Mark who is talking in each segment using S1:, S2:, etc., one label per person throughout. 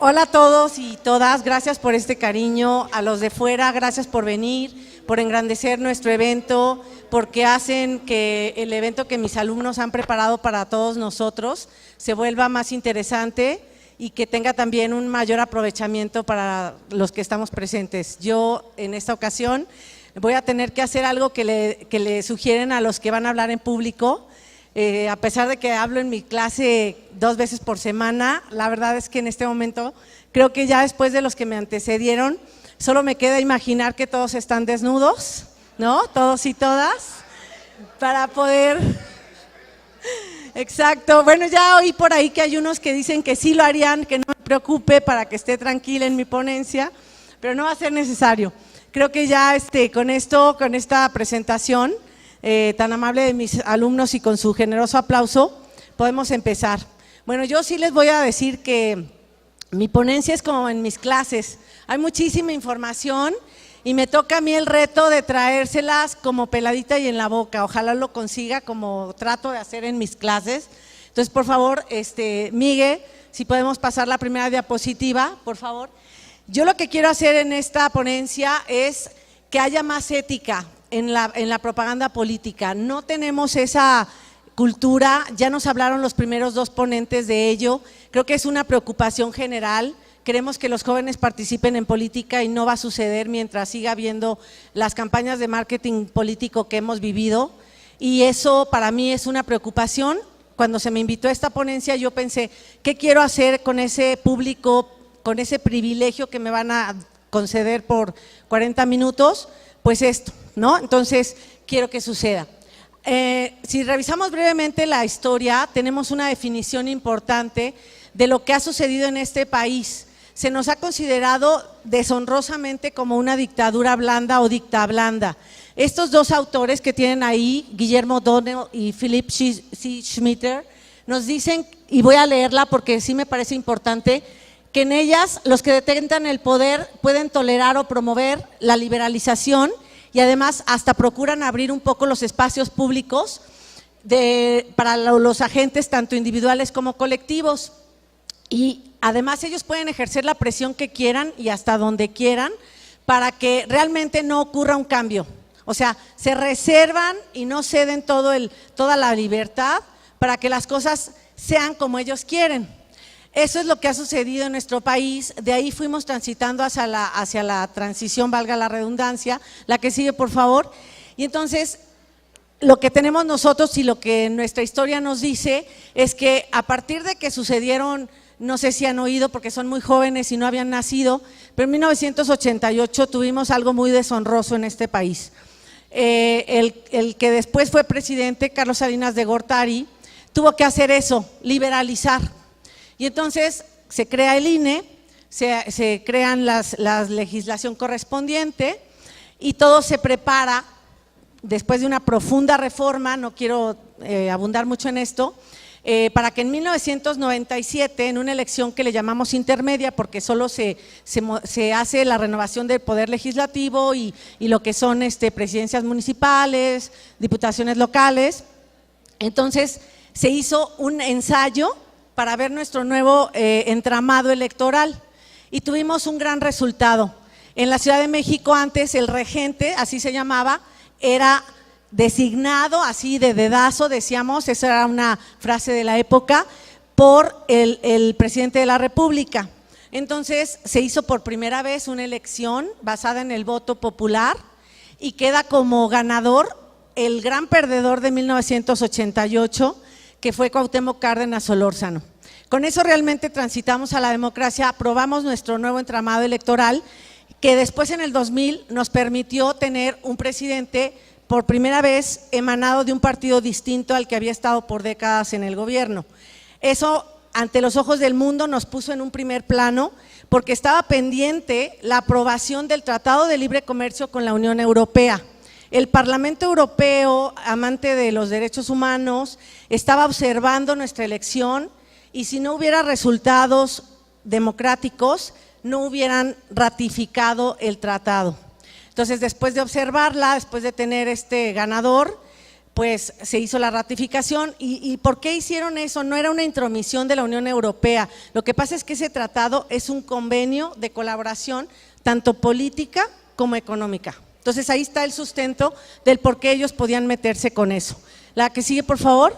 S1: Hola a todos y todas, gracias por este cariño, a los de fuera, gracias por venir, por engrandecer nuestro evento, porque hacen que el evento que mis alumnos han preparado para todos nosotros se vuelva más interesante y que tenga también un mayor aprovechamiento para los que estamos presentes. Yo en esta ocasión voy a tener que hacer algo que le sugieren a los que van a hablar en público. A pesar de que hablo en mi clase 2 veces por semana, la verdad es que en este momento creo que ya después de los que me antecedieron, solo me queda imaginar que todos están desnudos, ¿no? Todos y todas, para poder… Exacto, bueno, ya oí por ahí que hay unos que dicen que sí lo harían, que no me preocupe para que esté tranquila en mi ponencia, pero no va a ser necesario. Creo que ya con esta presentación tan amable de mis alumnos y con su generoso aplauso, podemos empezar. Bueno, yo sí les voy a decir que mi ponencia es como en mis clases, hay muchísima información y me toca a mí el reto de traérselas como peladita y en la boca, ojalá lo consiga como trato de hacer en mis clases. Entonces, por favor, Miguel, si podemos pasar la primera diapositiva, por favor. Yo lo que quiero hacer en esta ponencia es que haya más ética en la propaganda política. No tenemos esa cultura, ya nos hablaron los primeros 2 ponentes de ello, creo que es una preocupación general, queremos que los jóvenes participen en política y no va a suceder mientras siga habiendo las campañas de marketing político que hemos vivido y eso para mí es una preocupación. Cuando se me invitó a esta ponencia yo pensé, ¿qué quiero hacer con ese público, con ese privilegio que me van a conceder por 40 minutos? Pues esto, ¿no? Entonces, quiero que suceda. Si revisamos brevemente la historia, tenemos una definición importante de lo que ha sucedido en este país. Se nos ha considerado deshonrosamente como una dictadura blanda o dictablanda. Estos 2 autores que tienen ahí, Guillermo O'Donnell y Philip C. Schmitter, nos dicen, y voy a leerla porque sí me parece importante, que en ellas los que detentan el poder pueden tolerar o promover la liberalización y además hasta procuran abrir un poco los espacios públicos para los agentes tanto individuales como colectivos y además ellos pueden ejercer la presión que quieran y hasta donde quieran para que realmente no ocurra un cambio, o sea, se reservan y no ceden toda la libertad para que las cosas sean como ellos quieren. Eso es lo que ha sucedido en nuestro país, de ahí fuimos transitando hacia la transición, valga la redundancia, la que sigue por favor, y entonces lo que tenemos nosotros y lo que nuestra historia nos dice es que a partir de que sucedieron, no sé si han oído porque son muy jóvenes y no habían nacido, pero en 1988 tuvimos algo muy deshonroso en este país. El que después fue presidente, Carlos Salinas de Gortari, tuvo que hacer eso, liberalizar. Y entonces se crea el INE, se crean la legislación correspondiente y todo se prepara después de una profunda reforma, no quiero abundar mucho en esto, para que en 1997, en una elección que le llamamos intermedia, porque solo se hace la renovación del poder legislativo y lo que son presidencias municipales, diputaciones locales, entonces se hizo un ensayo para ver nuestro nuevo entramado electoral y tuvimos un gran resultado. En la Ciudad de México antes el regente, así se llamaba, era designado así de dedazo, decíamos, esa era una frase de la época, por el presidente de la República. Entonces se hizo por primera vez una elección basada en el voto popular y queda como ganador el gran perdedor de 1988, que fue Cuauhtémoc Cárdenas Solórzano. Con eso realmente transitamos a la democracia, aprobamos nuestro nuevo entramado electoral, que después en el 2000 nos permitió tener un presidente por primera vez emanado de un partido distinto al que había estado por décadas en el gobierno. Eso ante los ojos del mundo nos puso en un primer plano porque estaba pendiente la aprobación del Tratado de Libre Comercio con la Unión Europea. El Parlamento Europeo, amante de los derechos humanos, estaba observando nuestra elección y si no hubiera resultados democráticos, no hubieran ratificado el tratado. Entonces, después de observarla, después de tener ganador, pues se hizo la ratificación. ¿Y por qué hicieron eso? No era una intromisión de la Unión Europea. Lo que pasa es que ese tratado es un convenio de colaboración tanto política como económica. Entonces ahí está el sustento del por qué ellos podían meterse con eso. La que sigue, por favor.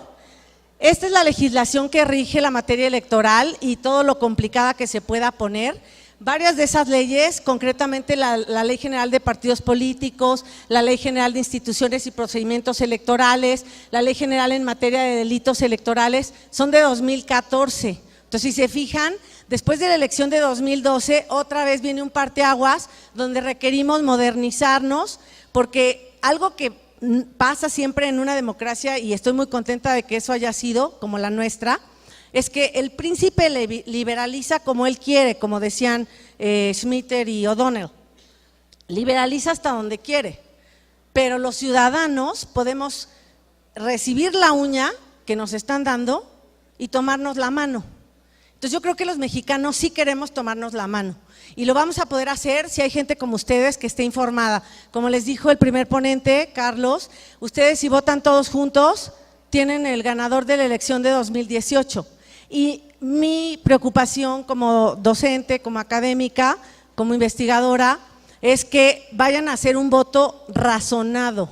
S1: Esta es la legislación que rige la materia electoral y todo lo complicada que se pueda poner. Varias de esas leyes, concretamente la Ley General de Partidos Políticos, la Ley General de Instituciones y Procedimientos Electorales, la Ley General en materia de delitos electorales, son de 2014. Entonces, si se fijan, después de la elección de 2012, otra vez viene un parteaguas donde requerimos modernizarnos, porque algo que pasa siempre en una democracia, y estoy muy contenta de que eso haya sido como la nuestra, es que el príncipe liberaliza como él quiere, como decían Schmitter y O'Donnell, liberaliza hasta donde quiere, pero los ciudadanos podemos recibir la uña que nos están dando y tomarnos la mano. Entonces yo creo que los mexicanos sí queremos tomarnos la mano y lo vamos a poder hacer si hay gente como ustedes que esté informada. Como les dijo el primer ponente, Carlos, ustedes si votan todos juntos tienen el ganador de la elección de 2018. Y mi preocupación como docente, como académica, como investigadora, es que vayan a hacer un voto razonado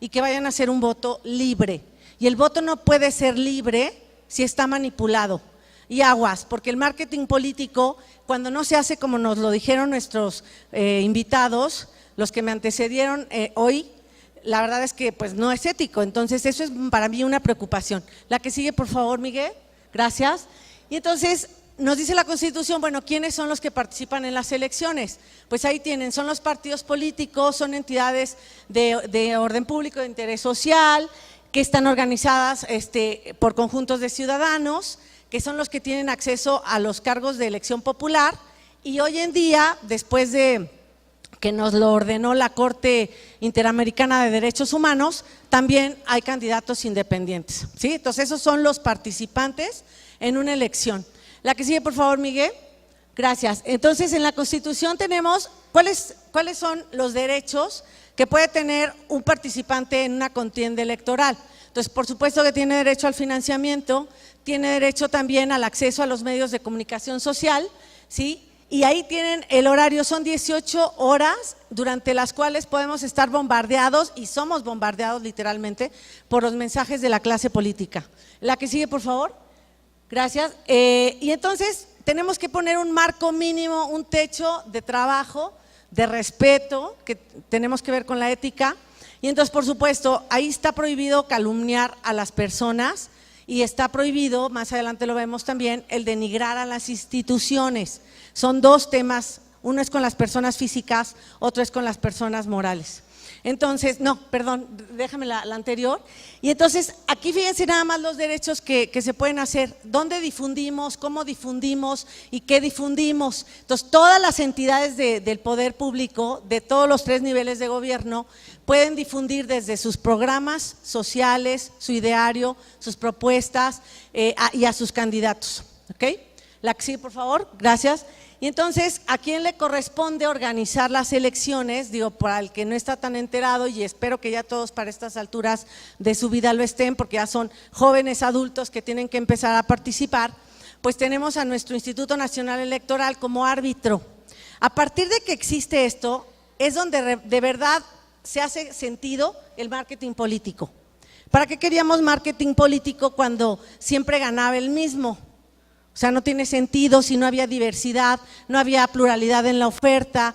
S1: y que vayan a hacer un voto libre. Y el voto no puede ser libre si está manipulado. Y aguas, porque el marketing político, cuando no se hace como nos lo dijeron nuestros invitados, los que me antecedieron hoy, la verdad es que pues no es ético. Entonces eso es para mí una preocupación. La que sigue, por favor, Miguel. Gracias. Y entonces nos dice la Constitución, bueno, ¿quiénes son los que participan en las elecciones? Pues ahí tienen, son los partidos políticos, son entidades de orden público, de interés social, que están organizadas por conjuntos de ciudadanos, que son los que tienen acceso a los cargos de elección popular. Y hoy en día, después de que nos lo ordenó la Corte Interamericana de Derechos Humanos, también hay candidatos independientes, ¿sí? Entonces esos son los participantes en una elección. La que sigue, por favor, Miguel. Gracias. Entonces en la Constitución tenemos cuáles son los derechos que puede tener un participante en una contienda electoral. Entonces, por supuesto que tiene derecho al financiamiento, tiene derecho también al acceso a los medios de comunicación social, ¿sí? Y ahí tienen el horario, son 18 horas durante las cuales podemos estar bombardeados y somos bombardeados literalmente por los mensajes de la clase política. La que sigue, por favor. Gracias. Y entonces tenemos que poner un marco mínimo, un techo de trabajo, de respeto, que tenemos que ver con la ética. Y entonces, por supuesto, ahí está prohibido calumniar a las personas y está prohibido, más adelante lo vemos también, el denigrar a las instituciones. Son dos temas, uno es con las personas físicas, otro es con las personas morales. Entonces, no, perdón, déjame la anterior. Y entonces, aquí fíjense nada más los derechos que se pueden hacer, dónde difundimos, cómo difundimos y qué difundimos. Entonces, todas las entidades del poder público, de todos los 3 niveles de gobierno, pueden difundir desde sus programas sociales, su ideario, sus propuestas y a sus candidatos. ¿Ok? La que sigue, por favor, gracias. Y entonces, ¿a quién le corresponde organizar las elecciones? Digo, para el que no está tan enterado, y espero que ya todos para estas alturas de su vida lo estén, porque ya son jóvenes adultos que tienen que empezar a participar, pues tenemos a nuestro Instituto Nacional Electoral como árbitro. A partir de que existe esto, es donde de verdad se hace sentido el marketing político. ¿Para qué queríamos marketing político cuando siempre ganaba el mismo? O sea, no tiene sentido si no había diversidad, no había pluralidad en la oferta.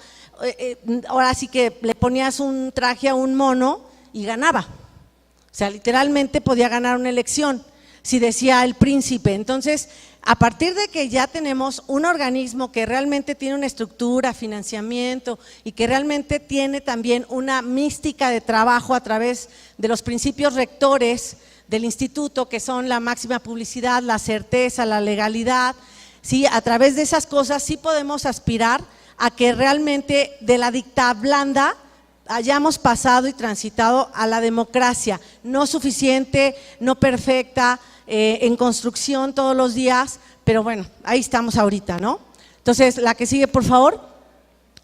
S1: Ahora sí que le ponías un traje a un mono y ganaba. O sea, literalmente podía ganar una elección, si decía el príncipe. Entonces, a partir de que ya tenemos un organismo que realmente tiene una estructura, financiamiento y que realmente tiene también una mística de trabajo a través de los principios rectores del instituto, que son la máxima publicidad, la certeza, la legalidad, ¿sí? A través de esas cosas sí podemos aspirar a que realmente de la dictadura blanda hayamos pasado y transitado a la democracia, no suficiente, no perfecta, en construcción todos los días, pero bueno, ahí estamos ahorita, ¿no? Entonces, la que sigue, por favor.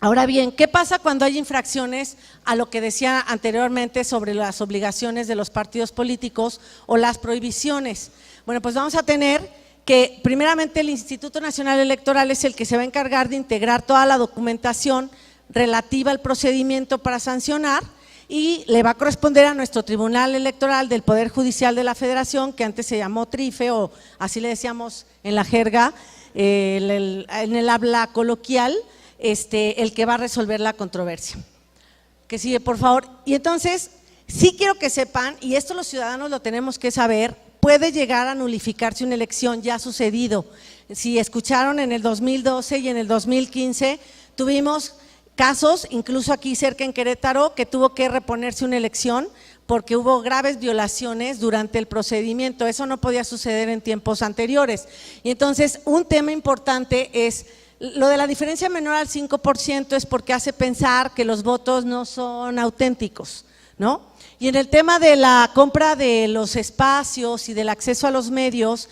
S1: Ahora bien, ¿qué pasa cuando hay infracciones a lo que decía anteriormente sobre las obligaciones de los partidos políticos o las prohibiciones? Bueno, pues vamos a tener que primeramente el Instituto Nacional Electoral es el que se va a encargar de integrar toda la documentación relativa al procedimiento para sancionar y le va a corresponder a nuestro Tribunal Electoral del Poder Judicial de la Federación, que antes se llamó TRIFE o así le decíamos en la jerga, en el habla coloquial, el que va a resolver la controversia. Que sigue, por favor. Y entonces, sí quiero que sepan, y esto los ciudadanos lo tenemos que saber, puede llegar a nulificarse una elección, ya ha sucedido. Si escucharon, en el 2012 y en el 2015 tuvimos casos, incluso aquí cerca en Querétaro, que tuvo que reponerse una elección porque hubo graves violaciones durante el procedimiento. Eso no podía suceder en tiempos anteriores. Y entonces, un tema importante es lo de la diferencia menor al 5%, es porque hace pensar que los votos no son auténticos, ¿no? Y en el tema de la compra de los espacios y del acceso a los medios,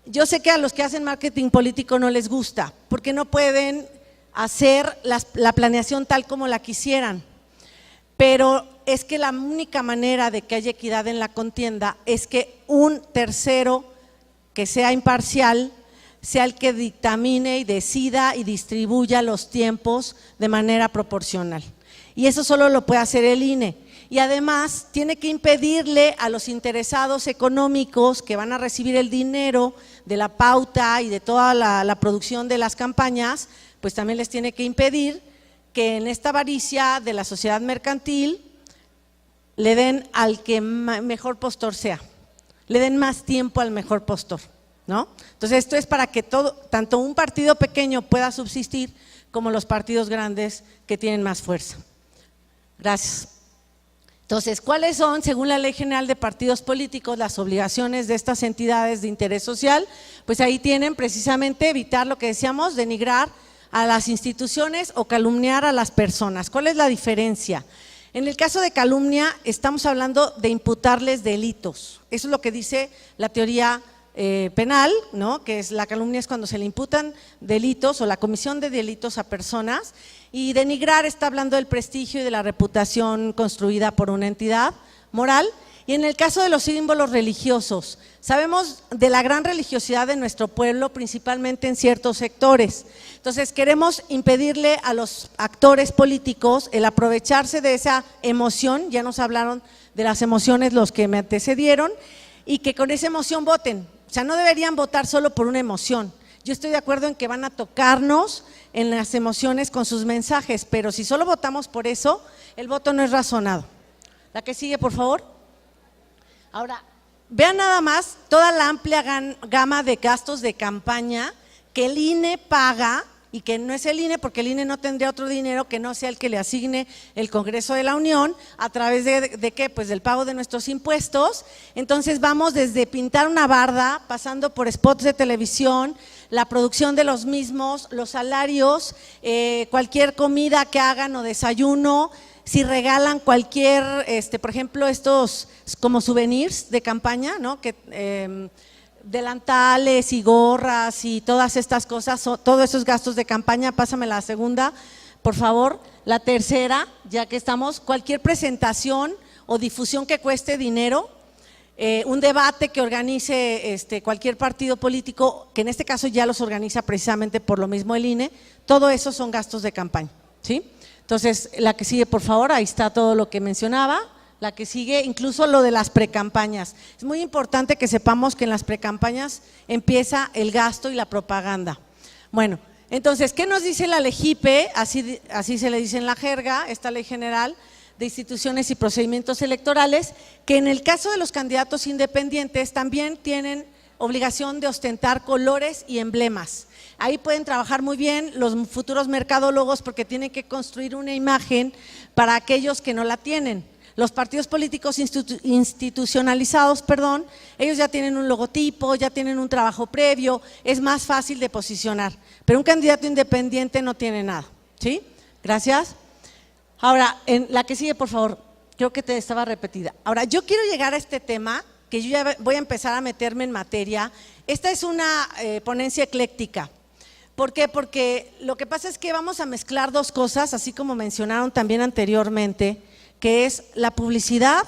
S1: yo sé que a los que hacen marketing político no les gusta, porque no pueden hacer la planeación tal como la quisieran, pero es que la única manera de que haya equidad en la contienda es que un tercero que sea imparcial sea el que dictamine y decida y distribuya los tiempos de manera proporcional. Y eso solo lo puede hacer el INE. Y además tiene que impedirle a los interesados económicos que van a recibir el dinero de la pauta y de toda la producción de las campañas, pues también les tiene que impedir que en esta avaricia de la sociedad mercantil le den al que mejor postor sea, le den más tiempo al mejor postor, ¿no? Entonces esto es para que tanto un partido pequeño pueda subsistir como los partidos grandes que tienen más fuerza. Gracias. Entonces, ¿cuáles son, según la Ley General de Partidos Políticos, las obligaciones de estas entidades de interés social? Pues ahí tienen precisamente evitar lo que decíamos, denigrar a las instituciones o calumniar a las personas. ¿Cuál es la diferencia? En el caso de calumnia estamos hablando de imputarles delitos. Eso es lo que dice la teoría penal, ¿no? Que es la calumnia es cuando se le imputan delitos o la comisión de delitos a personas, y denigrar está hablando del prestigio y de la reputación construida por una entidad moral. Y en el caso de los símbolos religiosos, sabemos de la gran religiosidad de nuestro pueblo, principalmente en ciertos sectores. Entonces queremos impedirle a los actores políticos el aprovecharse de esa emoción, ya nos hablaron de las emociones los que me antecedieron, y que con esa emoción voten. O sea, no deberían votar solo por una emoción. Yo estoy de acuerdo en que van a tocarnos en las emociones con sus mensajes, pero si solo votamos por eso, el voto no es razonado. La que sigue, por favor. Ahora, vean nada más toda la amplia gama de gastos de campaña que el INE paga, y que no es el INE porque el INE no tendría otro dinero que no sea el que le asigne el Congreso de la Unión a través de ¿qué? Pues del pago de nuestros impuestos. Entonces vamos desde pintar una barda, pasando por spots de televisión, la producción de los mismos, los salarios, cualquier comida que hagan o desayuno, si regalan cualquier, por ejemplo, estos como souvenirs de campaña, ¿no? Que delantales y gorras y todas estas cosas, todos esos gastos de campaña. Pásame la segunda, por favor. La tercera, ya que estamos, cualquier presentación o difusión que cueste dinero, un debate que organice cualquier partido político, que en este caso ya los organiza precisamente por lo mismo el INE, todo eso son gastos de campaña, ¿sí? Entonces, la que sigue, por favor, ahí está todo lo que mencionaba. La que sigue, incluso lo de las precampañas. Es muy importante que sepamos que en las precampañas empieza el gasto y la propaganda. Bueno, entonces, ¿qué nos dice la LEGIPE? Así se le dice en la jerga, esta Ley General de Instituciones y Procedimientos Electorales, que en el caso de los candidatos independientes también tienen obligación de ostentar colores y emblemas. Ahí pueden trabajar muy bien los futuros mercadólogos porque tienen que construir una imagen para aquellos que no la tienen. Los partidos políticos institucionalizados, ellos ya tienen un logotipo, ya tienen un trabajo previo, es más fácil de posicionar, pero un candidato independiente no tiene nada, ¿sí? Gracias. Ahora, en la que sigue, por favor, creo que te estaba repetida. Ahora, yo quiero llegar a este tema, que yo ya voy a empezar a meterme en materia. Esta es una ponencia ecléctica, ¿Por qué? Porque lo que pasa es que vamos a mezclar dos cosas, así como mencionaron también anteriormente, que es la publicidad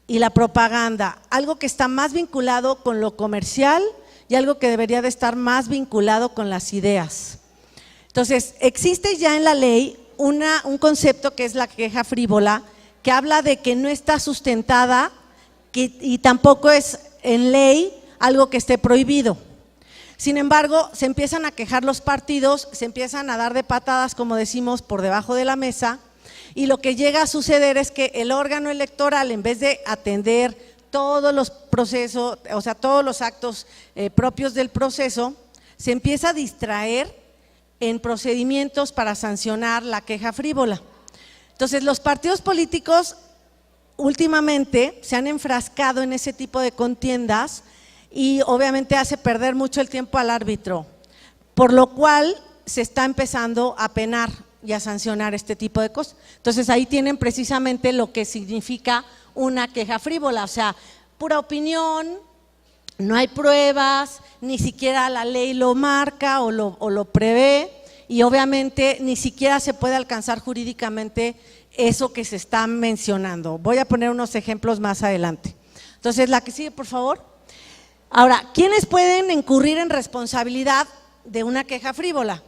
S1: y la propaganda, algo que está más vinculado con lo comercial y algo que debería de estar más vinculado con las ideas. Entonces, existe ya en la ley un concepto que es la queja frívola, que habla de que no está sustentada y tampoco es en ley algo que esté prohibido. Sin embargo, se empiezan a quejar los partidos, se empiezan a dar de patadas, como decimos, por debajo de la mesa, y lo que llega a suceder es que el órgano electoral, en vez de atender todos los procesos, o sea, todos los actos propios del proceso, se empieza a distraer en procedimientos para sancionar la queja frívola. Entonces, los partidos políticos últimamente se han enfrascado en ese tipo de contiendas y obviamente hace perder mucho el tiempo al árbitro, por lo cual se está empezando a penar y a sancionar este tipo de cosas. Entonces, ahí tienen precisamente lo que significa una queja frívola, o sea, pura opinión, no hay pruebas, ni siquiera la ley lo marca o lo prevé, y obviamente ni siquiera se puede alcanzar jurídicamente eso que se está mencionando. Voy a poner unos ejemplos más adelante. Entonces, la que sigue, por favor. Ahora, ¿quiénes pueden incurrir en responsabilidad de una queja frívola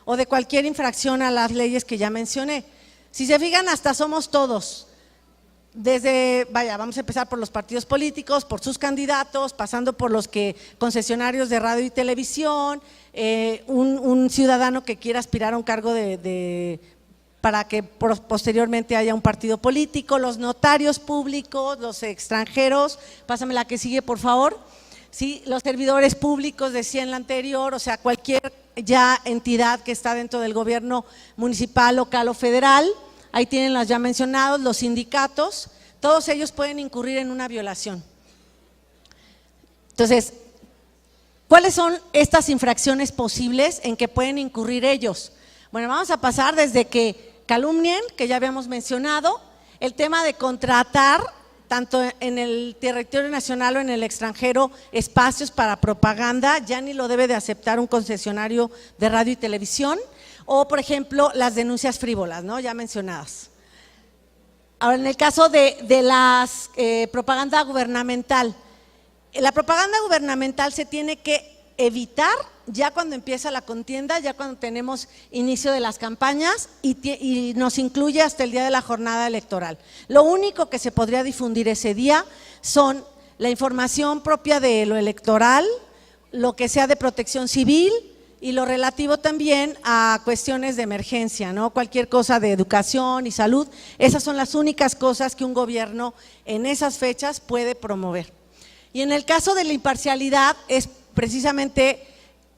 S1: o de cualquier infracción a las leyes que ya mencioné? Si se fijan, hasta somos todos. Desde, vamos a empezar por los partidos políticos, por sus candidatos, pasando por los concesionarios de radio y televisión, un ciudadano que quiera aspirar a un cargo para que posteriormente haya un partido político, los notarios públicos, los extranjeros, pásame la que sigue, por favor, sí, los servidores públicos, decía en la anterior, o sea, cualquier ya entidad que está dentro del gobierno municipal, local o federal. Ahí tienen los ya mencionados, los sindicatos, todos ellos pueden incurrir en una violación. Entonces, ¿cuáles son estas infracciones posibles en que pueden incurrir ellos? Bueno, vamos a pasar desde que calumnien, que ya habíamos mencionado, el tema de contratar, tanto en el territorio nacional o en el extranjero, espacios para propaganda, ya ni lo debe de aceptar un concesionario de radio y televisión. O, por ejemplo, las denuncias frívolas, ¿no? Ya mencionadas. Ahora, en el caso de las propaganda gubernamental, la propaganda gubernamental se tiene que evitar ya cuando empieza la contienda, ya cuando tenemos inicio de las campañas y nos incluye hasta el día de la jornada electoral. Lo único que se podría difundir ese día son la información propia de lo electoral, lo que sea de protección civil, y lo relativo también a cuestiones de emergencia, ¿no? Cualquier cosa de educación y salud, esas son las únicas cosas que un gobierno en esas fechas puede promover. Y en el caso de la imparcialidad es precisamente,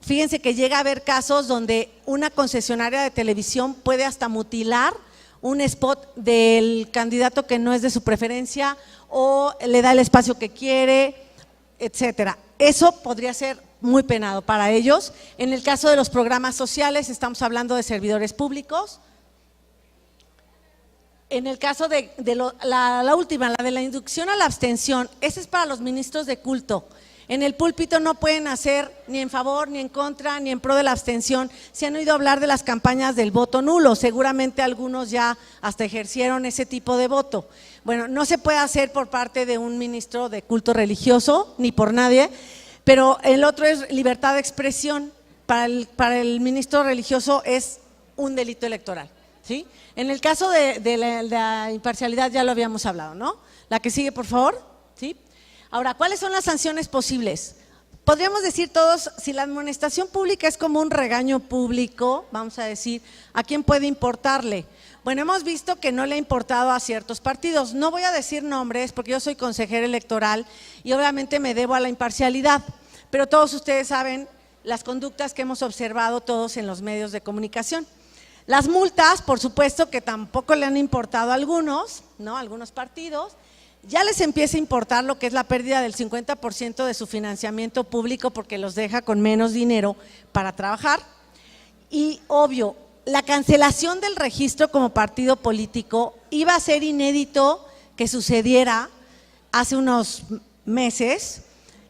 S1: fíjense que llega a haber casos donde una concesionaria de televisión puede hasta mutilar un spot del candidato que no es de su preferencia o le da el espacio que quiere, etcétera. Eso podría ser muy penado para ellos. En el caso de los programas sociales, estamos hablando de servidores públicos. En el caso de la última, la de la inducción a la abstención, esa es para los ministros de culto. En el púlpito no pueden hacer ni en favor, ni en contra, ni en pro de la abstención. Se han oído hablar de las campañas del voto nulo, seguramente algunos ya hasta ejercieron ese tipo de voto. Bueno, no se puede hacer por parte de un ministro de culto religioso, ni por nadie. Pero el otro es libertad de expresión, para el ministro religioso es un delito electoral, ¿sí? En el caso de la imparcialidad ya lo habíamos hablado, ¿no? La que sigue, por favor, ¿sí? Ahora, ¿cuáles son las sanciones posibles? Podríamos decir todos, si la amonestación pública es como un regaño público, vamos a decir, ¿a quién puede importarle? Bueno, hemos visto que no le ha importado a ciertos partidos. No voy a decir nombres porque yo soy consejera electoral y obviamente me debo a la imparcialidad, pero todos ustedes saben las conductas que hemos observado todos en los medios de comunicación. Las multas, por supuesto que tampoco le han importado a algunos, ¿no? Algunos partidos. Ya les empieza a importar lo que es la pérdida del 50% de su financiamiento público porque los deja con menos dinero para trabajar. Y obvio, la cancelación del registro como partido político iba a ser inédito que sucediera hace unos meses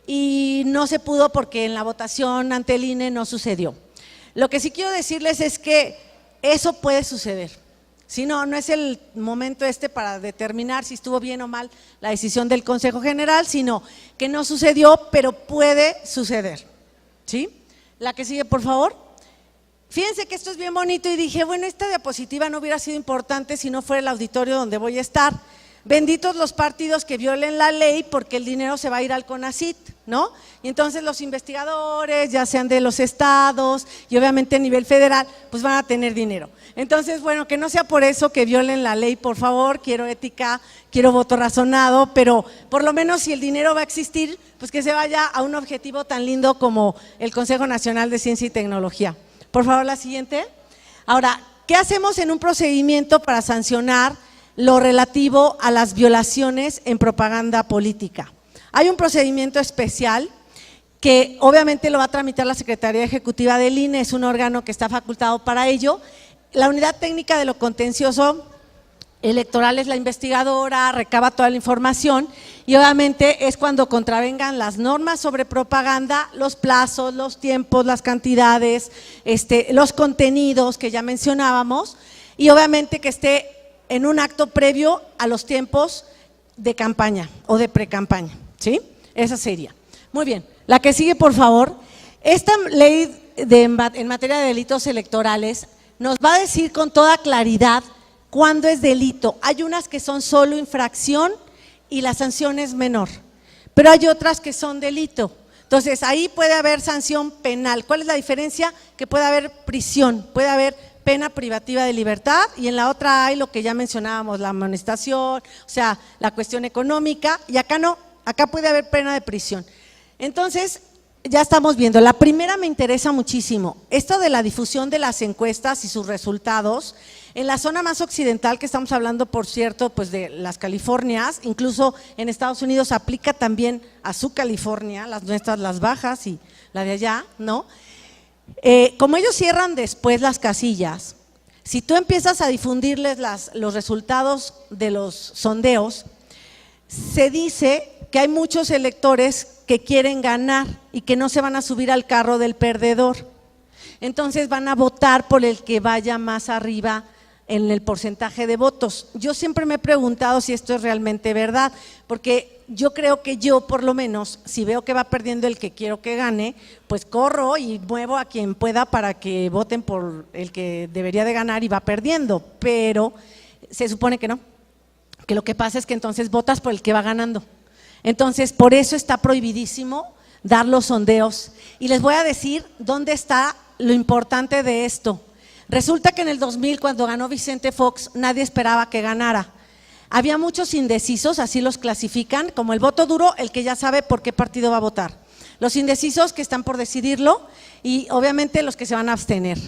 S1: y no se pudo porque en la votación ante el INE no sucedió. Lo que sí quiero decirles es que eso puede suceder. Si no, no es el momento para determinar si estuvo bien o mal la decisión del Consejo General, sino que no sucedió, pero puede suceder, ¿sí? La que sigue, por favor. Fíjense que esto es bien bonito y dije, bueno, esta diapositiva no hubiera sido importante si no fuera el auditorio donde voy a estar. Benditos los partidos que violen la ley porque el dinero se va a ir al CONACYT, ¿no? Y entonces los investigadores, ya sean de los estados y obviamente a nivel federal, pues van a tener dinero. Entonces, bueno, que no sea por eso que violen la ley, por favor, quiero ética, quiero voto razonado, pero por lo menos si el dinero va a existir, pues que se vaya a un objetivo tan lindo como el Consejo Nacional de Ciencia y Tecnología. Por favor, la siguiente. Ahora, ¿qué hacemos en un procedimiento para sancionar lo relativo a las violaciones en propaganda política? Hay un procedimiento especial que obviamente lo va a tramitar la Secretaría Ejecutiva del INE, es un órgano que está facultado para ello. La Unidad Técnica de lo Contencioso Electoral es la investigadora, recaba toda la información y obviamente es cuando contravengan las normas sobre propaganda, los plazos, los tiempos, las cantidades, los contenidos que ya mencionábamos y obviamente que esté en un acto previo a los tiempos de campaña o de precampaña, ¿sí? Esa sería. Muy bien, la que sigue, por favor. Esta ley en materia de delitos electorales nos va a decir con toda claridad cuándo es delito. Hay unas que son solo infracción y la sanción es menor, pero hay otras que son delito. Entonces, ahí puede haber sanción penal. ¿Cuál es la diferencia? Que puede haber prisión, puede haber pena privativa de libertad y en la otra hay lo que ya mencionábamos, la amonestación, o sea, la cuestión económica y acá no, acá puede haber pena de prisión. Entonces, ya estamos viendo, la primera me interesa muchísimo, esto de la difusión de las encuestas y sus resultados, en la zona más occidental que estamos hablando, por cierto, pues de las Californias, incluso en Estados Unidos aplica también a su California, las nuestras, las bajas y la de allá, ¿no? Como ellos cierran después las casillas, si tú empiezas a difundirles los resultados de los sondeos, se dice que hay muchos electores que quieren ganar y que no se van a subir al carro del perdedor. Entonces van a votar por el que vaya más arriba en el porcentaje de votos. Yo siempre me he preguntado si esto es realmente verdad, porque yo creo que yo, por lo menos, si veo que va perdiendo el que quiero que gane, pues corro y muevo a quien pueda para que voten por el que debería de ganar y va perdiendo, pero se supone que no, que lo que pasa es que entonces votas por el que va ganando. Entonces, por eso está prohibidísimo dar los sondeos. Y les voy a decir dónde está lo importante de esto. Resulta que en el 2000, cuando ganó Vicente Fox, nadie esperaba que ganara. Había muchos indecisos, así los clasifican, como el voto duro, el que ya sabe por qué partido va a votar. Los indecisos que están por decidirlo y obviamente los que se van a abstener.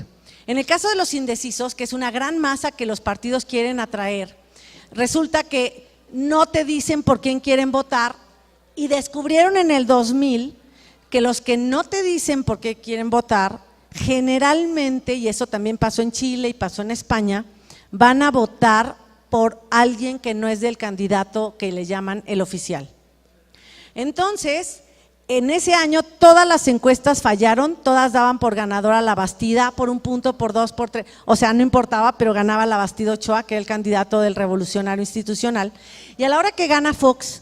S1: En el caso de los indecisos, que es una gran masa que los partidos quieren atraer, resulta que no te dicen por quién quieren votar y descubrieron en el 2000 que los que no te dicen por qué quieren votar, generalmente, y eso también pasó en Chile y pasó en España, van a votar por alguien que no es del candidato que le llaman el oficial. Entonces, en ese año todas las encuestas fallaron, todas daban por ganadora a la Bastida, por 1 punto, por 2, por 3, o sea, no importaba, pero ganaba la Bastida Ochoa, que era el candidato del Revolucionario Institucional. Y a la hora que gana Fox,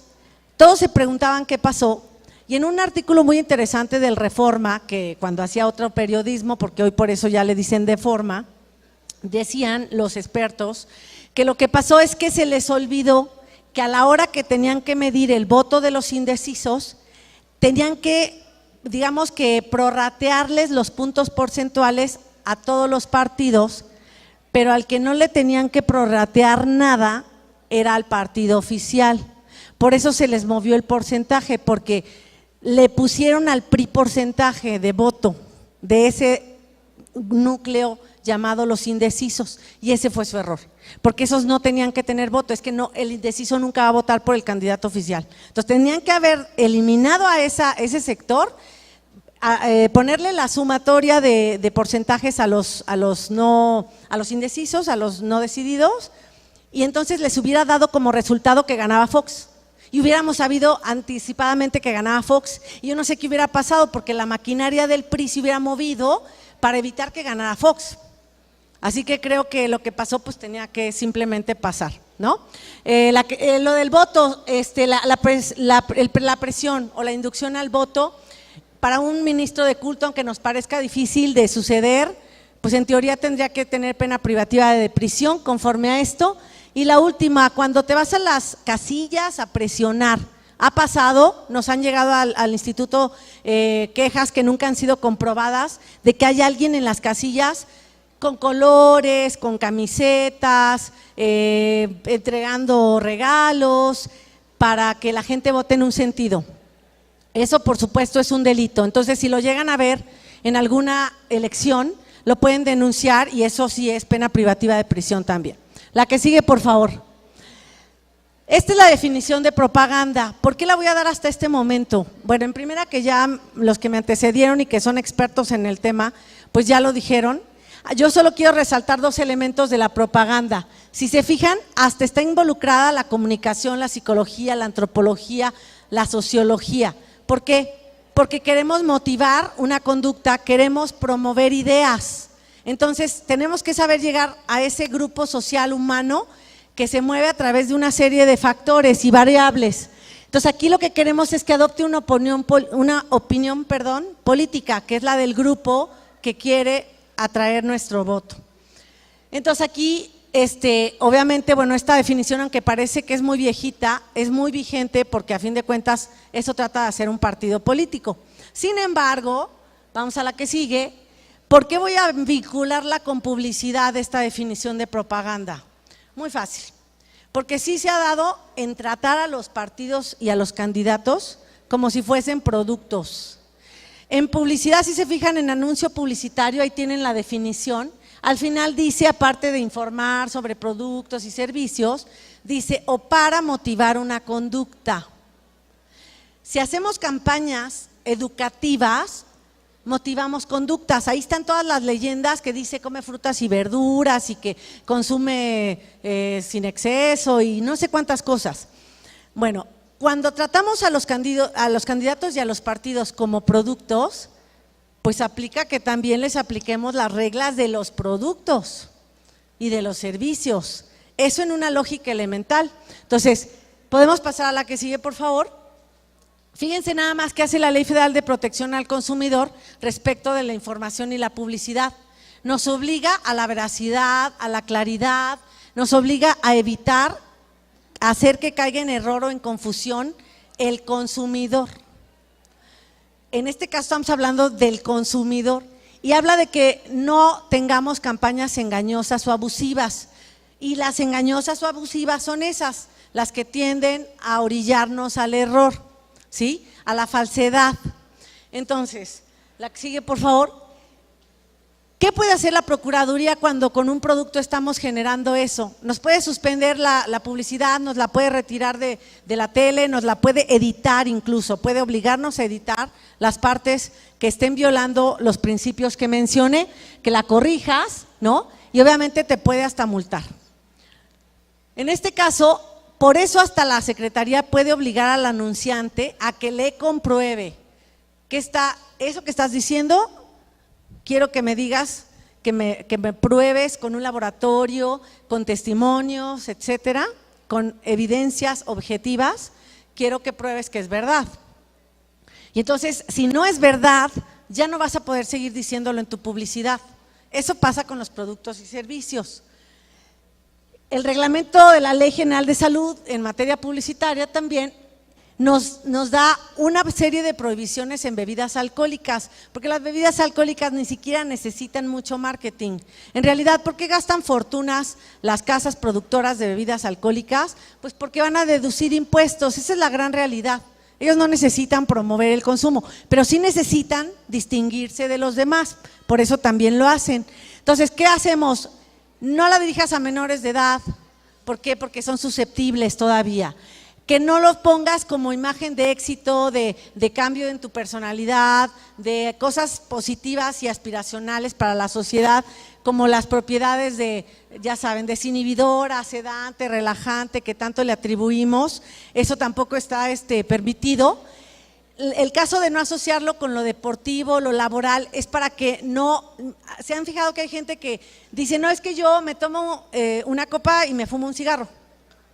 S1: todos se preguntaban qué pasó. Y en un artículo muy interesante del Reforma, que cuando hacía otro periodismo, porque hoy por eso ya le dicen Deforma, decían los expertos que lo que pasó es que se les olvidó que a la hora que tenían que medir el voto de los indecisos, tenían que, digamos que prorratearles los puntos porcentuales a todos los partidos, pero al que no le tenían que prorratear nada era al partido oficial. Por eso se les movió el porcentaje, porque le pusieron al PRI porcentaje de voto de ese núcleo llamado los indecisos, y ese fue su error, porque esos no tenían que tener voto, es que no, el indeciso nunca va a votar por el candidato oficial. Entonces tenían que haber eliminado a ese sector, ponerle la sumatoria de porcentajes a los indecisos, a los no decididos, y entonces les hubiera dado como resultado que ganaba Fox. Y hubiéramos sabido anticipadamente que ganaba Fox, y yo no sé qué hubiera pasado, porque la maquinaria del PRI se hubiera movido para evitar que ganara Fox. Así que creo que lo que pasó pues tenía que simplemente pasar, ¿no? Lo del voto, la presión o la inducción al voto para un ministro de culto, aunque nos parezca difícil de suceder, pues en teoría tendría que tener pena privativa de prisión conforme a esto. Y la última, cuando te vas a las casillas a presionar, ha pasado, nos han llegado al instituto quejas que nunca han sido comprobadas de que hay alguien en las casillas con colores, con camisetas, entregando regalos para que la gente vote en un sentido. Eso por supuesto es un delito, entonces si lo llegan a ver en alguna elección lo pueden denunciar y eso sí es pena privativa de prisión también. La que sigue, por favor. Esta es la definición de propaganda. ¿Por qué la voy a dar hasta este momento? Bueno, en primera que ya los que me antecedieron y que son expertos en el tema, pues ya lo dijeron. Yo solo quiero resaltar dos elementos de la propaganda. Si se fijan, hasta está involucrada la comunicación, la psicología, la antropología, la sociología. ¿Por qué? Porque queremos motivar una conducta, queremos promover ideas. Entonces, tenemos que saber llegar a ese grupo social humano que se mueve a través de una serie de factores y variables. Entonces, aquí lo que queremos es que adopte una opinión política, que es la del grupo que quiere atraer nuestro voto. Entonces, aquí, obviamente, bueno, esta definición, aunque parece que es muy viejita, es muy vigente porque a fin de cuentas eso trata de hacer un partido político. Sin embargo, vamos a la que sigue. ¿Por qué voy a vincularla con publicidad esta definición de propaganda? Muy fácil, porque sí se ha dado en tratar a los partidos y a los candidatos como si fuesen productos. En publicidad, si se fijan en anuncio publicitario, ahí tienen la definición. Al final dice, aparte de informar sobre productos y servicios, dice o para motivar una conducta. Si hacemos campañas educativas, motivamos conductas. Ahí están todas las leyendas que dice come frutas y verduras y que consume sin exceso y no sé cuántas cosas. Bueno, cuando tratamos a los candidatos y a los partidos como productos, pues aplica que también les apliquemos las reglas de los productos y de los servicios. Eso en una lógica elemental. Entonces, ¿podemos pasar a la que sigue, por favor? Fíjense nada más qué hace la Ley Federal de Protección al Consumidor respecto de la información y la publicidad. Nos obliga a la veracidad, a la claridad, nos obliga a evitar hacer que caiga en error o en confusión el consumidor. En este caso estamos hablando del consumidor y habla de que no tengamos campañas engañosas o abusivas. Y las engañosas o abusivas son esas, las que tienden a orillarnos al error, ¿sí? A la falsedad. Entonces, la que sigue, por favor. ¿Qué puede hacer la Procuraduría cuando con un producto estamos generando eso? Nos puede suspender la publicidad, nos la puede retirar de la tele, nos la puede editar incluso, puede obligarnos a editar las partes que estén violando los principios que mencioné, que la corrijas, ¿no? Y obviamente te puede hasta multar. En este caso, por eso hasta la Secretaría puede obligar al anunciante a que le compruebe que eso que estás diciendo. Quiero que me digas, que me pruebes con un laboratorio, con testimonios, etcétera, con evidencias objetivas, quiero que pruebes que es verdad. Y entonces, si no es verdad, ya no vas a poder seguir diciéndolo en tu publicidad. Eso pasa con los productos y servicios. El reglamento de la Ley General de Salud en materia publicitaria también nos da una serie de prohibiciones en bebidas alcohólicas, porque las bebidas alcohólicas ni siquiera necesitan mucho marketing. En realidad, ¿por qué gastan fortunas las casas productoras de bebidas alcohólicas? Pues porque van a deducir impuestos, esa es la gran realidad. Ellos no necesitan promover el consumo, pero sí necesitan distinguirse de los demás, por eso también lo hacen. Entonces, ¿qué hacemos? No la dirijas a menores de edad. ¿Por qué? Porque son susceptibles todavía. Que no los pongas como imagen de éxito, de cambio en tu personalidad, de cosas positivas y aspiracionales para la sociedad, como las propiedades de, ya saben, desinhibidora, sedante, relajante, que tanto le atribuimos. Eso tampoco está permitido. el caso de no asociarlo con lo deportivo, lo laboral, es para que no… ¿Se han fijado que hay gente que dice, no, es que yo me tomo una copa y me fumo un cigarro?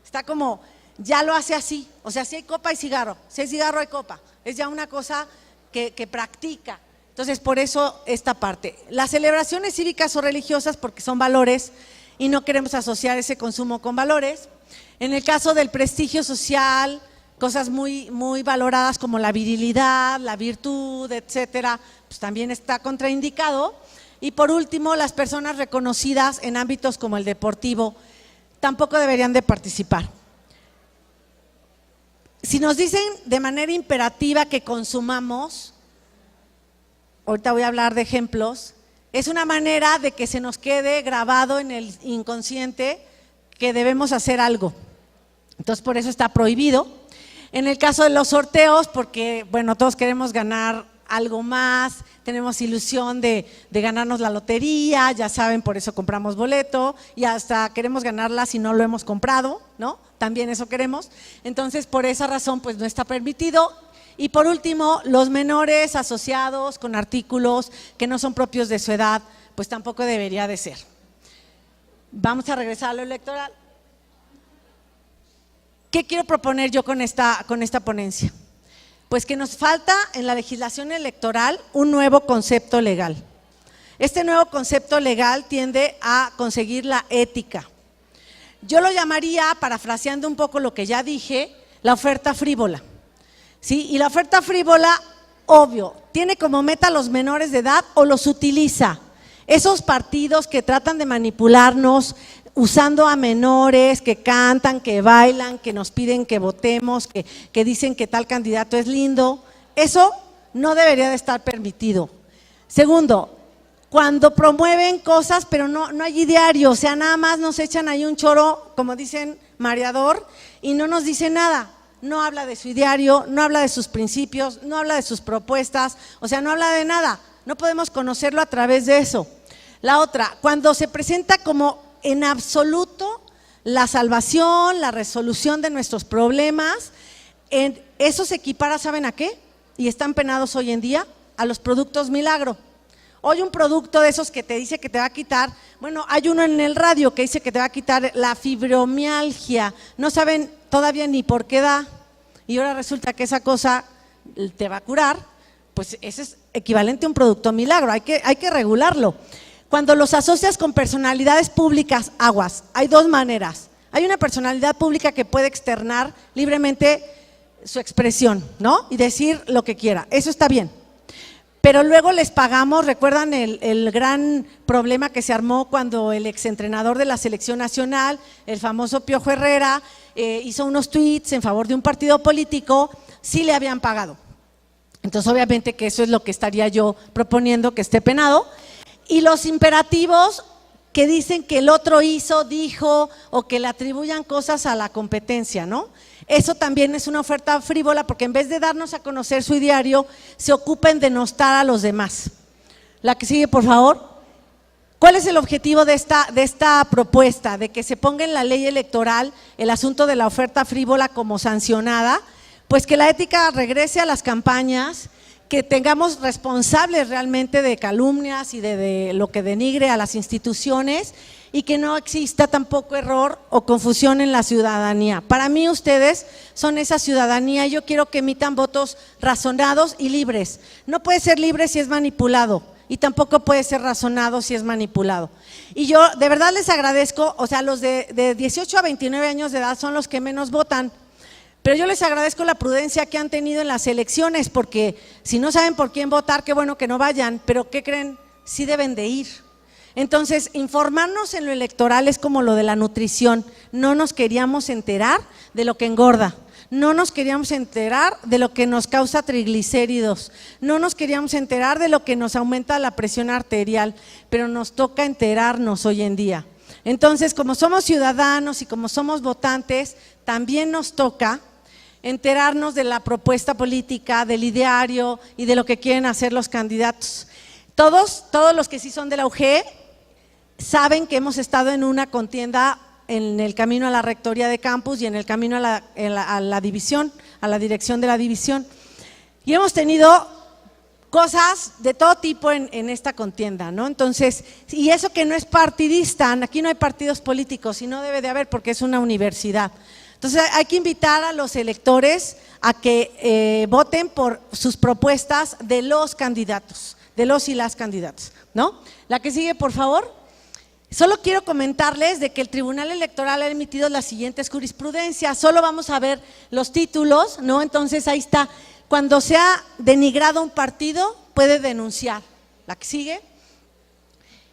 S1: Está como, ya lo hace así, o sea, si hay copa hay cigarro, si hay cigarro hay copa, es ya una cosa que practica. Entonces, por eso esta parte. Las celebraciones cívicas o religiosas, porque son valores y no queremos asociar ese consumo con valores. En el caso del prestigio social, cosas muy valoradas como la virilidad, la virtud, etcétera, pues también está contraindicado. Y por último, las personas reconocidas en ámbitos como el deportivo tampoco deberían de participar. Si nos dicen de manera imperativa que consumamos, ahorita voy a hablar de ejemplos, es una manera de que se nos quede grabado en el inconsciente que debemos hacer algo. Entonces, por eso está prohibido. En el caso de los sorteos, porque, bueno, todos queremos ganar algo más, tenemos ilusión de ganarnos la lotería, ya saben, por eso compramos boleto y hasta queremos ganarla si no lo hemos comprado, ¿no? También eso queremos. Entonces, por esa razón, pues no está permitido. Y por último, los menores asociados con artículos que no son propios de su edad, pues tampoco debería de ser. Vamos a regresar a lo electoral. ¿Qué quiero proponer yo con esta ponencia? Pues que nos falta en la legislación electoral un nuevo concepto legal. Este nuevo concepto legal tiende a conseguir la ética. Yo lo llamaría, parafraseando un poco lo que ya dije, la oferta frívola. ¿Sí? Y la oferta frívola, obvio, tiene como meta a los menores de edad o los utiliza. Esos partidos que tratan de manipularnos usando a menores, que cantan, que bailan, que nos piden que votemos, que dicen que tal candidato es lindo, eso no debería de estar permitido. Segundo, cuando promueven cosas pero no hay ideario, o sea, nada más nos echan ahí un choro, como dicen, mareador, y no nos dice nada. No habla de su ideario, no habla de sus principios, no habla de sus propuestas, o sea, no habla de nada. No podemos conocerlo a través de eso. La otra, cuando se presenta como en absoluto la salvación, la resolución de nuestros problemas, eso se equipara, ¿saben a qué? Y están penados hoy en día, a los productos milagro. Hoy un producto de esos que te dice que te va a quitar, bueno, hay uno en el radio que dice que te va a quitar la fibromialgia, no saben todavía ni por qué da, y ahora resulta que esa cosa te va a curar, pues ese es equivalente a un producto milagro, hay que regularlo. Cuando los asocias con personalidades públicas, aguas, hay dos maneras. Hay una personalidad pública que puede externar libremente su expresión, ¿no? Y decir lo que quiera, eso está bien. Pero luego les pagamos, ¿recuerdan el gran problema que se armó cuando el exentrenador de la selección nacional, el famoso Piojo Herrera, hizo unos tweets en favor de un partido político? Sí le habían pagado. Entonces obviamente que eso es lo que estaría yo proponiendo, que esté penado. Y los imperativos que dicen que el otro hizo, dijo o que le atribuyan cosas a la competencia, ¿no? Eso también es una oferta frívola porque en vez de darnos a conocer su ideario, se ocupen de denostar a los demás. La que sigue, por favor. ¿Cuál es el objetivo de esta propuesta? De que se ponga en la ley electoral el asunto de la oferta frívola como sancionada, pues que la ética regrese a las campañas, que tengamos responsables realmente de calumnias y de lo que denigre a las instituciones y que no exista tampoco error o confusión en la ciudadanía. Para mí ustedes son esa ciudadanía y yo quiero que emitan votos razonados y libres. No puede ser libre si es manipulado y tampoco puede ser razonado si es manipulado. Y yo de verdad les agradezco, o sea, los de 18 a 29 años de edad son los que menos votan. Pero yo les agradezco la prudencia que han tenido en las elecciones, porque si no saben por quién votar, qué bueno que no vayan, pero ¿qué creen? Sí deben de ir. Entonces, informarnos en lo electoral es como lo de la nutrición, no nos queríamos enterar de lo que engorda, no nos queríamos enterar de lo que nos causa triglicéridos, no nos queríamos enterar de lo que nos aumenta la presión arterial, pero nos toca enterarnos hoy en día. Entonces, como somos ciudadanos y como somos votantes, también nos toca enterarnos de la propuesta política, del ideario y de lo que quieren hacer los candidatos. Todos los que sí son de la UG saben que hemos estado en una contienda en el camino a la rectoría de campus y en el camino a la división, a la dirección de la división. Y hemos tenido cosas de todo tipo en esta contienda, ¿no? Entonces, y eso que no es partidista, aquí no hay partidos políticos y no debe de haber porque es una universidad. Entonces hay que invitar a los electores a que voten por sus propuestas de los candidatos, de los y las candidatas, ¿no? La que sigue, por favor. Solo quiero comentarles de que el Tribunal Electoral ha emitido las siguientes jurisprudencias, solo vamos a ver los títulos, ¿no? Entonces ahí está, cuando se ha denigrado un partido puede denunciar. La que sigue.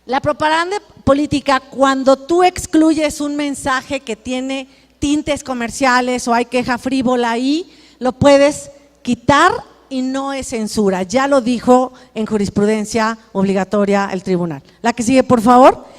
S1: La propaganda política, cuando tú excluyes un mensaje que tiene tintes comerciales o hay queja frívola ahí, lo puedes quitar y no es censura, ya lo dijo en jurisprudencia obligatoria el tribunal. La que sigue, por favor.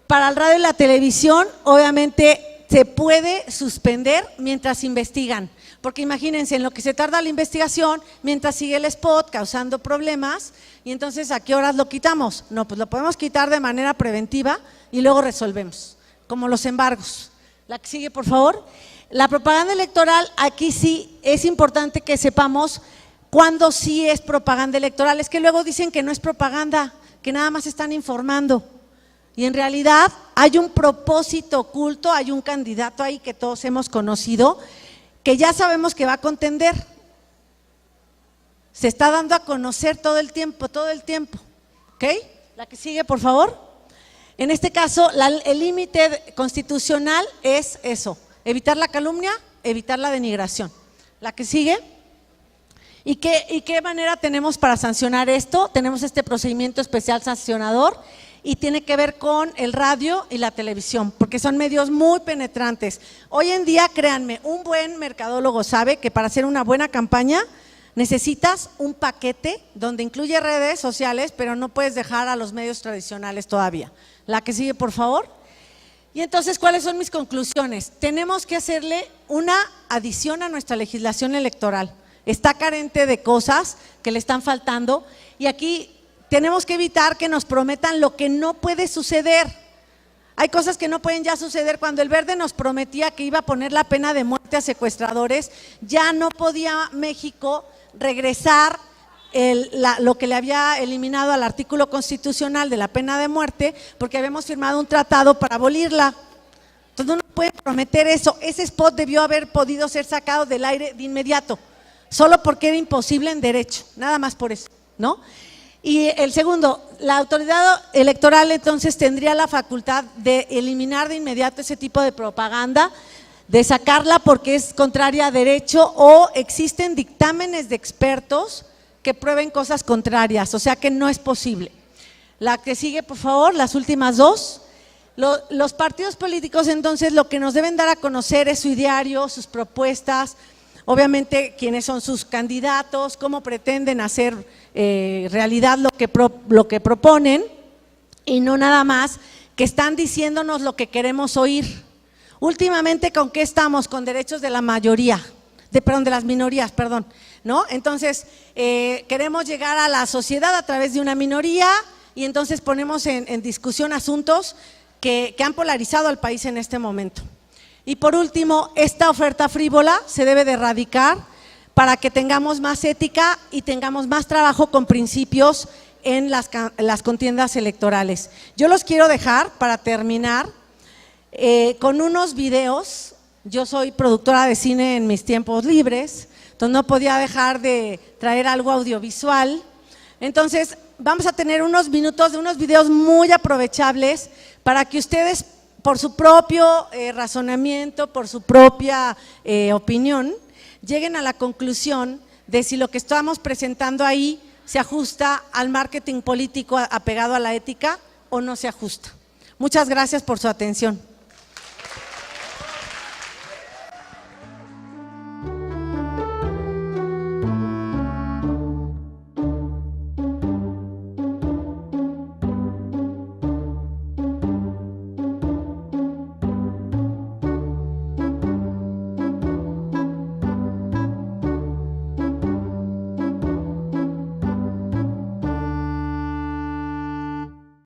S1: Para el radio y la televisión, obviamente se puede suspender mientras investigan, porque imagínense en lo que se tarda la investigación, mientras sigue el spot causando problemas, y entonces ¿a qué horas lo quitamos? No, pues lo podemos quitar de manera preventiva y luego resolvemos, como los embargos. La que sigue, por favor. La propaganda electoral, aquí sí es importante que sepamos cuándo sí es propaganda electoral, es que luego dicen que no es propaganda, que nada más están informando. Y en realidad hay un propósito oculto, hay un candidato ahí que todos hemos conocido, que ya sabemos que va a contender. Se está dando a conocer todo el tiempo, ¿ok? La que sigue, por favor. En este caso, el límite constitucional es eso, evitar la calumnia, evitar la denigración. La que sigue. ¿Y qué manera tenemos para sancionar esto? Tenemos este procedimiento especial sancionador y tiene que ver con el radio y la televisión, porque son medios muy penetrantes. Hoy en día, créanme, un buen mercadólogo sabe que para hacer una buena campaña necesitas un paquete donde incluye redes sociales, pero no puedes dejar a los medios tradicionales todavía. La que sigue, por favor. Y entonces, ¿cuáles son mis conclusiones? Tenemos que hacerle una adición a nuestra legislación electoral. Está carente de cosas que le están faltando y aquí tenemos que evitar que nos prometan lo que no puede suceder. Hay cosas que no pueden ya suceder. Cuando el Verde nos prometía que iba a poner la pena de muerte a secuestradores, ya no podía México regresar lo que le había eliminado al artículo constitucional de la pena de muerte, porque habíamos firmado un tratado para abolirla. Entonces no pueden prometer eso. Ese spot debió haber podido ser sacado del aire de inmediato, solo porque era imposible en derecho, nada más por eso, ¿no? Y el segundo, la autoridad electoral entonces tendría la facultad de eliminar de inmediato ese tipo de propaganda, de sacarla porque es contraria a derecho o existen dictámenes de expertos que prueben cosas contrarias, o sea que no es posible. La que sigue, por favor, las últimas dos. Los partidos políticos entonces lo que nos deben dar a conocer es su ideario, sus propuestas, obviamente quiénes son sus candidatos, cómo pretenden hacer realidad lo que proponen y no nada más que están diciéndonos lo que queremos oír. Últimamente, ¿con qué estamos? Con derechos de la mayoría, de las minorías, ¿no? Entonces, queremos llegar a la sociedad a través de una minoría y entonces ponemos en discusión asuntos que han polarizado al país en este momento. Y por último, esta oferta frívola se debe de erradicar para que tengamos más ética y tengamos más trabajo con principios en las contiendas electorales. Yo los quiero dejar para terminar con unos videos. Yo soy productora de cine en mis tiempos libres, entonces no podía dejar de traer algo audiovisual. Entonces vamos a tener unos minutos de unos videos muy aprovechables para que ustedes, por su propio razonamiento, por su propia opinión, lleguen a la conclusión de si lo que estamos presentando ahí se ajusta al marketing político apegado a la ética o no se ajusta. Muchas gracias por su atención.